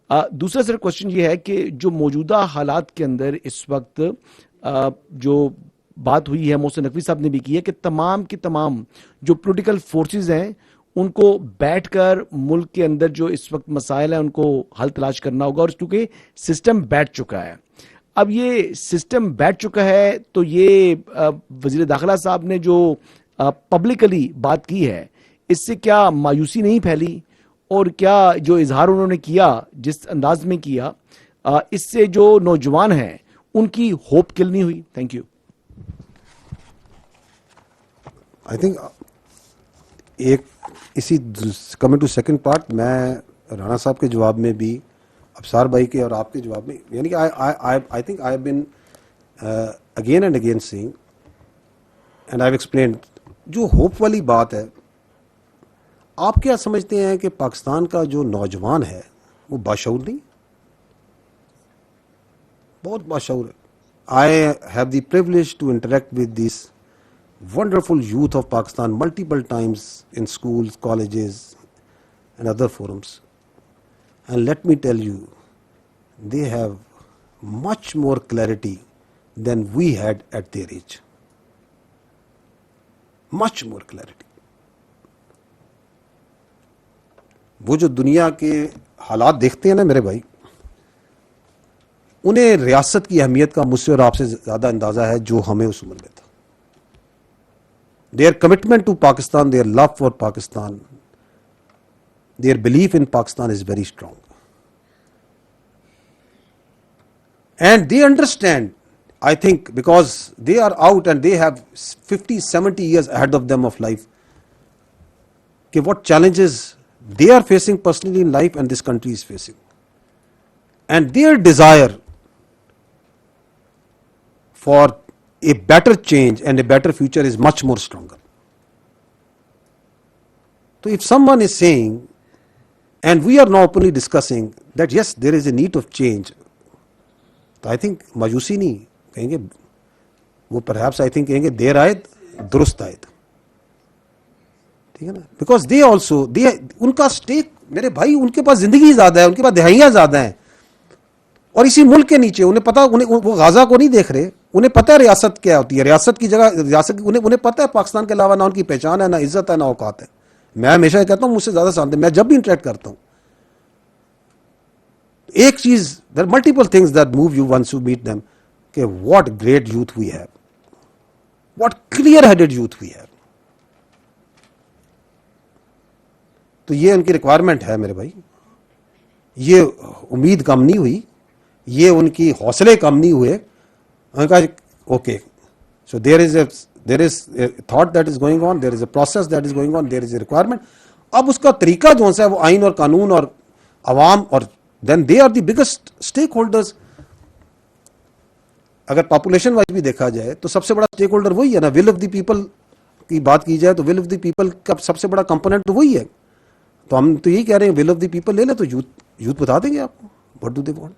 दूसरा sir question ये है कि जो मौजूदा हालात के अंदर इस वक्त जो बात हुई है, मोहसिन नकवी साहब ने भी की है कि तमाम की तमाम जो पॉलिटिकल फोर्सेस हैं उनको बैठकर मुल्क के अंदर जो इस वक्त मसाइल हैं उनको हल तलाश करना होगा, और क्योंकि सिस्टम बैठ चुका है, अब ये सिस्टम बैठ चुका है तो ये वजीर दाखिला साहब ने जो पब्लिकली बात की है इससे क्या मायूसी नहीं फैली, और क्या जो इजहार उन्होंने किया जिस अंदाज में किया इससे जो नौजवान हैं उनकी होप किल नहीं हुई? Thank you. आई थिंक एक इसी कमिंग टू सेकंड पार्ट, मैं राणा साहब के जवाब में भी, अफसार भाई के और आपके जवाब में, यानी कि I think I have been again and again saying and I have explained, जो होप वाली बात है, आप क्या समझते हैं कि पाकिस्तान का जो नौजवान है वो बाशऊर नहीं? बहुत बाशऊर है। I have the privilege to interact with this wonderful youth of Pakistan multiple times in schools, colleges and other forums, and let me tell you, they have much more clarity than we had at their age. Much more clarity. वो जो दुनिया के हालात देखते हैं ना मेरे भाई, उन्हें रियासत की अहमियत का मुझसे और आपसे ज्यादा अंदाजा है जो हमें उस उम्र में था। Their commitment to Pakistan, their love for Pakistan, their belief in Pakistan is very strong. And they understand, I think, because they are out and they have 50, 70 years ahead of them of life, कि what challenges they are facing personally in life and this country is facing. And their desire for a better change and a better future is much more stronger. So if someone is saying, and we are now openly discussing that yes, there is a need of change, तो I think मायूसी नहीं कहेंगे वो, perhaps I think कहेंगे देर आयद दुरुस्त आयद, ठीक है ना? Because they also, उनका स्टेक, मेरे भाई, उनके पास जिंदगी ज्यादा है, उनके पास दहाइयां ज्यादा हैं, और इसी मुल्क के नीचे उन्हें पता, उन्हें वो गाजा को नहीं देख रहे, उन्हें पता है रियासत क्या होती है, रियासत की जगह रियासत, उन्हें पता है पाकिस्तान के अलावा ना उनकी पहचान है, ना इज्जत है, ना औकात है। मैं हमेशा कहता हूं मुझसे ज्यादा शानदार, मैं जब भी इंटरेक्ट करता हूं, एक चीज, there are multiple things that move you once you meet them, कि what great youth we have, what clear headed youth we have. तो ये उनकी रिक्वायरमेंट है मेरे भाई, ये उम्मीद कम नहीं हुई, ये उनकी हौसले कम नहीं हुए। उन्होंने कहा okay, so there is a thought that is going on, there is a process that is going on, there is a requirement. अब उसका तरीका जो है वो आइन और कानून और अवाम, और then they are the biggest stakeholders. अगर पॉपुलेशन वाइज भी देखा जाए तो सबसे बड़ा स्टेक होल्डर वही है ना। विल ऑफ द पीपल की बात की जाए तो विल ऑफ द पीपल का सबसे बड़ा कंपोनेंट तो वही है। तो हम तो यही कह रहे हैं, विल ऑफ द पीपल ले ले तो यूथ बता देंगे आपको व्हाट डू दे वांट।